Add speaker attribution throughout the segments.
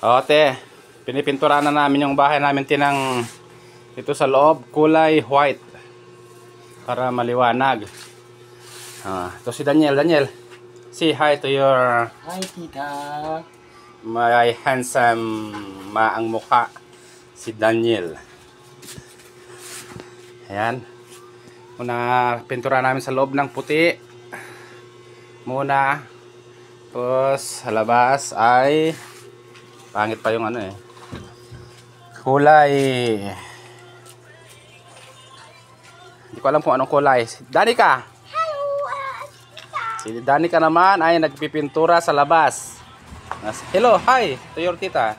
Speaker 1: O, te, pinipintura na namin yung bahay namin tinang ito sa loob, kulay white para maliwanag. Ito si Daniel. Daniel, say hi to your
Speaker 2: Hi, tita.
Speaker 1: my handsome maang mukha, si Daniel. Ayan. Muna pintura namin sa loob ng puti muna. Tapos sa labas ay pangit pa yung ano eh, kulay, hindi ko alam kung anong kulay. Danica, si Danica naman ay nagpipintura sa labas. Hello, hi to your tita.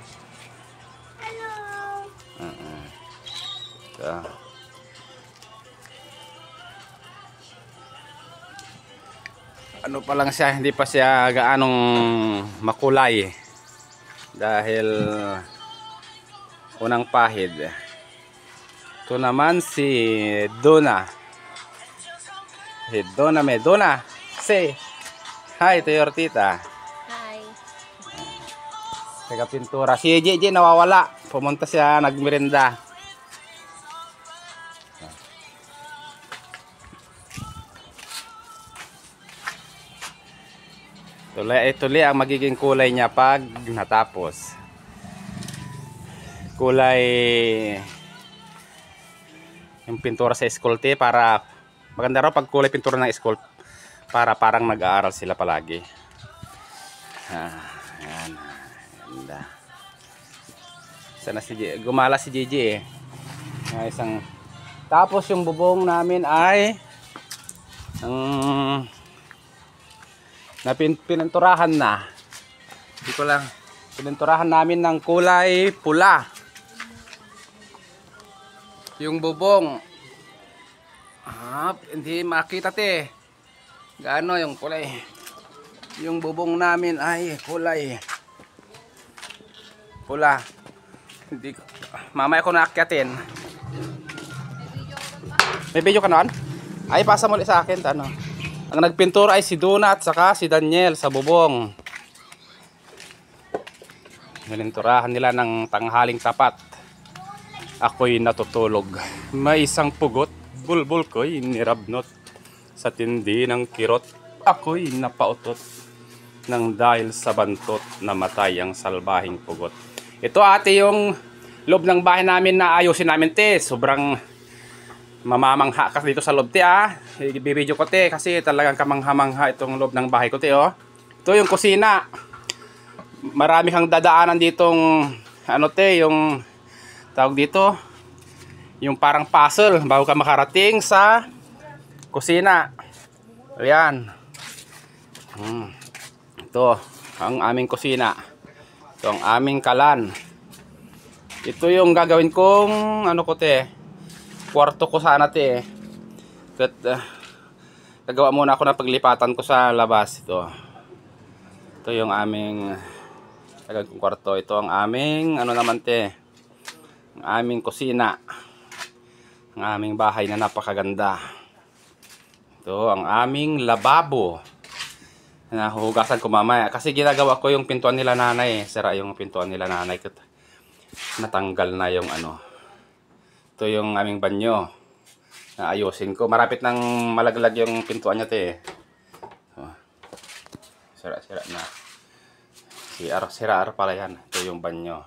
Speaker 3: Hello.
Speaker 1: Ano pa lang siya, hindi pa siya gaanong makulay dahil unang pahid. Ito naman si Donna. Si Donna Medona. Say hi to your tita.
Speaker 3: Hi.
Speaker 1: Taga pintura. Si JJ nawawala. Pumunta siya nagmerenda. Tuloy ang magiging kulay niya pag natapos. Kulay yung pintura sa escolte, para maganda raw pag kulay pintura ng escolte, para parang nag-aaral sila palagi. Ayan. Ganda. Sana si gumala si JJ eh. Isang tapos yung bubong namin ay pininturahan na. Hindi ko lang, pininturahan namin ng kulay pula yung bubong. Hindi makita te gaano yung kulay. Yung bubong namin ay kulay pula. Hindi ko, mamaya ko naakyatin. May video ka noon? Ay, pasa mo ulit sa akin. Ano? Ang nagpintura ay si Donna at saka si Daniel sa bubong. Nilinturahan nila ng tanghaling tapat. Ako'y natutulog. May isang pugot, bulbul ko'y nirabnot. Sa tindi ng kirot, ako'y napautot. Nang dahil sa bantot, namatay ang salbahing pugot. Ito ate yung loob ng bahay namin na ayusin namin te. Sobrang mamamangha ka dito sa loob te i-video ko te kasi talagang kamangha-mangha itong loob ng bahay ko te oh. Ito yung kusina. Marami kang dadaanan ditong ano te, yung tawag dito, yung parang puzzle bago ka makarating sa kusina. Ayan. Ito ang aming kusina. Ito ang aming kalan. Ito yung gagawin kong ano ko te, kwarto ko sana te. Gagawa muna ako ng paglipatan ko sa labas. Ito yung aming gagawin kong kwarto. Ito ang aming ano naman te, ang aming kusina, ang aming bahay na napakaganda. Ito ang aming lababo. Nahuhugasan ko mamaya kasi ginagawa ko yung pintuan nila nanay. Sira yung pintuan nila nanay. Natanggal na yung ano. Ito yung aming banyo. Ayusin ko. Marapit nang malaglag yung pintuan niya te. Sira-sira na. Sira-sira pala yan. Ito yung banyo.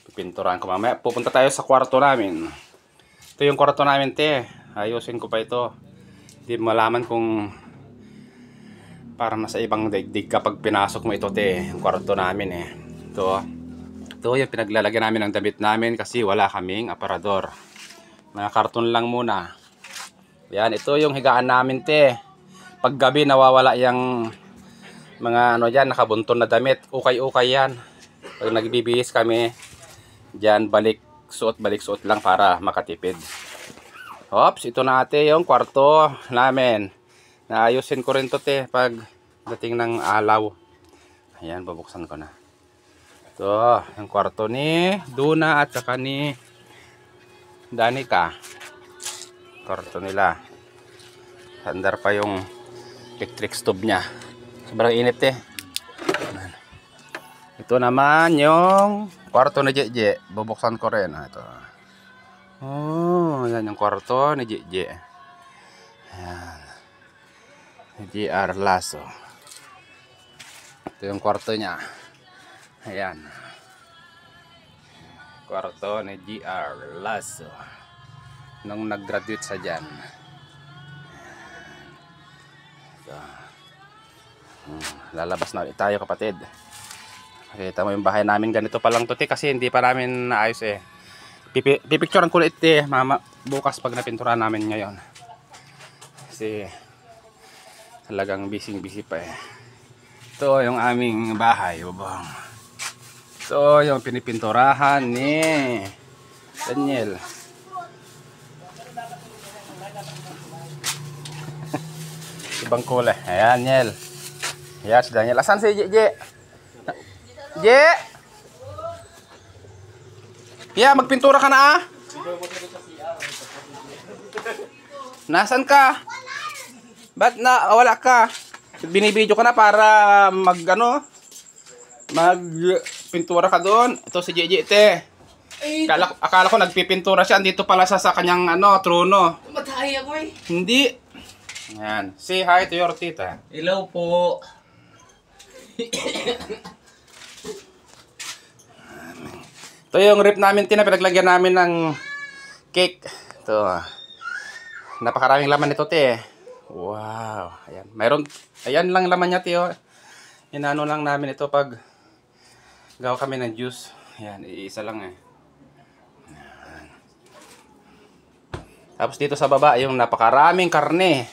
Speaker 1: Pipinturahan ko mamaya. Pupunta tayo sa kwarto namin. Ito yung kwarto namin te. Ayusin ko pa ito. Hindi malaman kung parang nasa ibang daigdig kapag pinasok mo ito te. Yung kwarto namin eh. Ito yung pinaglalagyan namin ng damit namin kasi wala kaming aparador. Mga karton lang muna. Yan, ito yung higaan namin te. Pag gabi nawawala yung mga ano dyan, nakabunton na damit. Ukay-ukay yan. Pag nagbibihis kami, dyan balik suot lang para makatipid. Oops, ito na ate yung kwarto namin. Naayusin ko rin to te pag dating ng alaw. Ayan, babuksan ko na. Ito, yung kwarto ni Donna at saka ni Danica. Kwarto nila. Handar pa yung electric stove niya. Sobrang init eh. Ito naman yung kwarto ni Jeje. Bubuksan ko rin. Ito. Oh, yan yung kwarto ni Jeje. Ayan. Ni JR Lasso. Ito yung kwarto niya. Ayan. Kwarto ni JR Lasso. Nung nag-graduate sa dyan. Ito. Lalabas na ulit tayo, kapatid. Kita mo yung bahay namin, ganito pa lang to, kasi hindi pa namin naayos eh. Pipicturean ko ulit mama, bukas pag napintura namin ngayon. Kasi talagang busy pa eh. Ito yung aming bahay, bubong. Ito yung pinipinturahan ni Daniel. Ibang kulay. Ayan, Daniel. Ayan si Daniel. Asan si Je? Je! Yeah, magpintura ka na ah. Nasaan ka? Ba't na wala ka? Binibidyo ka na para magpintura ka doon. Ito si JJ te. Akala ko nagpipintura siya. Andito pala sa kanyang trono.
Speaker 2: Matay ako eh.
Speaker 1: Hindi. Yan. Say hi to your tita.
Speaker 2: Hello po.
Speaker 1: Ito yung rip namin, pinaglagyan namin ng cake. Ito. Napakaraming laman nito, te. Wow. Ayan. Mayroon, ayan lang laman niya, te. Inano lang namin ito pag gawa kami ng juice. Ayan, iisa lang eh. Ayan. Tapos dito sa baba, yung napakaraming karne.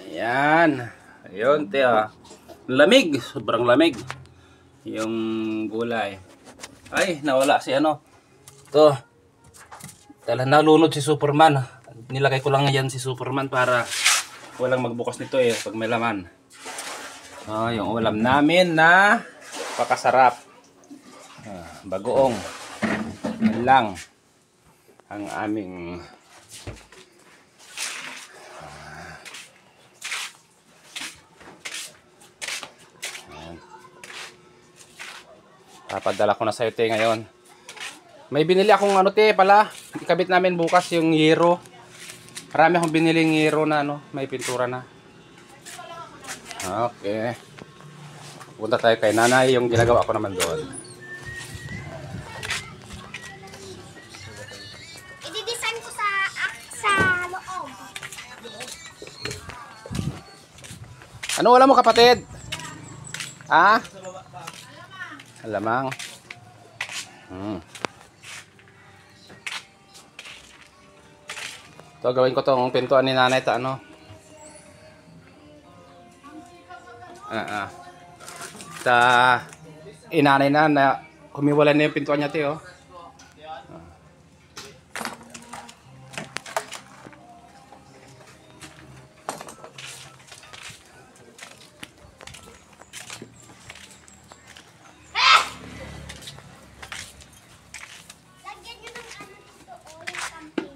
Speaker 1: Ayan. Ayun, te. Lamig. Sobrang lamig. Yung gulay. Ay, nawala si Ito. Dahil nalunod si Superman. Nilagay ko lang yan si Superman para walang magbukas nito eh pag may laman. Yung ulam namin na pakasarap. Bagoong. Yan lang ang aming papadala ko na sa'yo, te, ngayon. May binili akong pala. Ikabit namin bukas yung yero. Marami akong biniling yero na may pintura na. Okay. Punta tayo kay nanay, yung ginagawa ko naman doon.
Speaker 3: I-design ko sa loob.
Speaker 1: Ano wala mo, kapatid? Ah? Alamang. Ito, gawin ko tong pintuan ni nanay ta inanay na humiwalay na yung pintuan niya, te, oh.
Speaker 3: Lagyan nyo ng dito, yung campaign.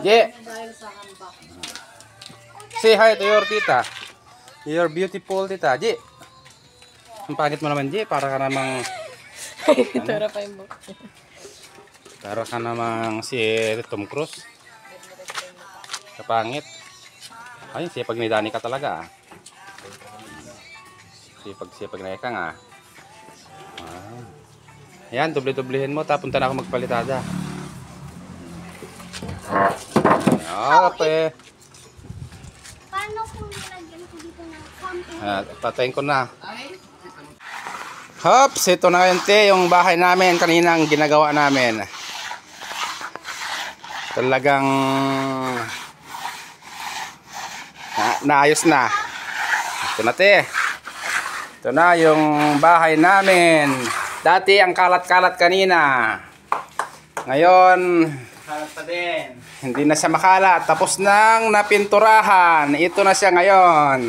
Speaker 1: Yeah. Say hi to your tita. Your beautiful tita. Je. Ang pangit mo naman, Je. Para ka namang
Speaker 2: Tara pa yung book.
Speaker 1: para ka namang si Tom Cruise. Kapangit. Ay, sipag ni Danica talaga, ah. Sipag na ikang, ah. Ayan, doble-doblehin mo. Punta na ako magpalitada. Okay.
Speaker 3: Paano kung nilagyan ko dito ng campaign?
Speaker 1: Patayin ko na. Hops, ito na ngayon, te, yung bahay namin kaninang ginagawa namin. Talagang naayos na. Ito na, te. Ito na yung bahay namin. Dati ang kalat-kalat kanina. Ngayon, kalat pa din. Hindi na siya makalat. Tapos nang napinturahan. Ito na siya ngayon.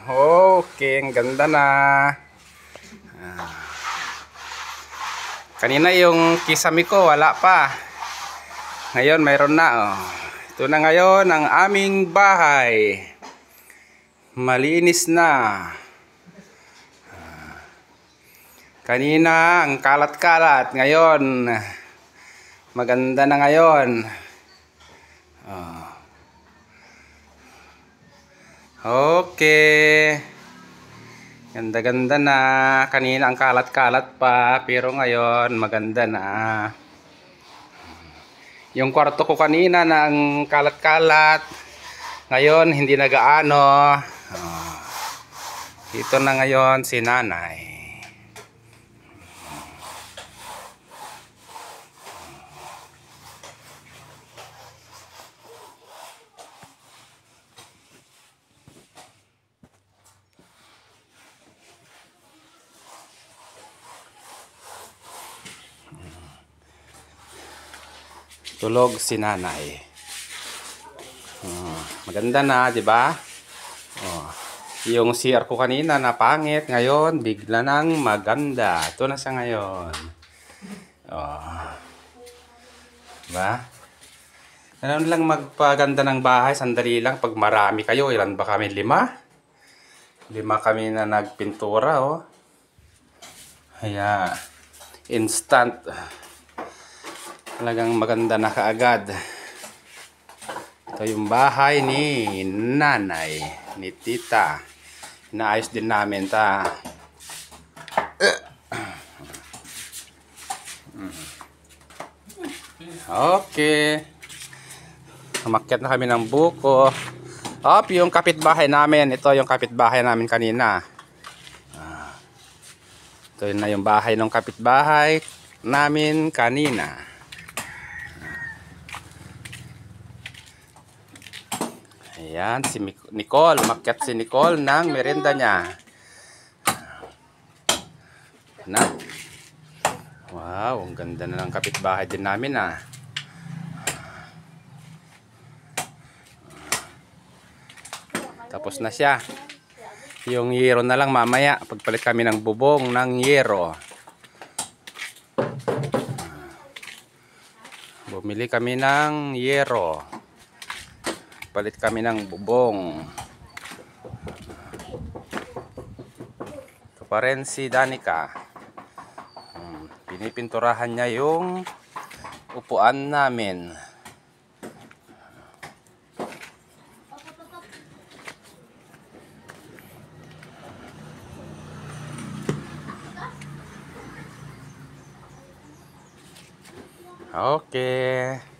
Speaker 1: Okay, ang ganda na. Kanina yung kisame ko, wala pa. Ngayon, mayroon na. Oh. Ito na ngayon ang aming bahay. Malinis na. Kanina, ang kalat-kalat. Ngayon, maganda na ngayon. Okay. Ganda-ganda na. Kanina, ang kalat-kalat pa. Pero ngayon, maganda na. Yung kwarto ko kanina na ang kalat-kalat. Ngayon, hindi na gaano. Dito na ngayon si nanay. Tulog si nanay. Maganda na, 'di ba? Yung CR ko kanina na pangit, ngayon bigla nang maganda. Ito na siya ngayon. Diba? Ano lang magpaganda ng bahay, sandali lang pag marami kayo. Ilan ba kami? 5? 5 kami na nagpintura, oh. Kaya instant. Talagang maganda na kaagad. Ito yung bahay ni nanay, ni tita. Inaayos din namin ta. Okay. Umakyat na kami ng buko. Yung kapitbahay namin. Ito yung kapitbahay namin kanina. Ito na yung bahay ng kapitbahay namin kanina. Ayan, si Nicole. Umakyat si Nicole ng merenda niya. Na. Wow, ang ganda na ng kapitbahay din namin, ah. Tapos na siya. Yung yero na lang mamaya. Pagpalit kami ng bubong ng yero. Bumili kami ng yero. Palit kami ng bubong. Ito pa rin si Danica. Pinipinturahan niya yung upuan namin. Okay.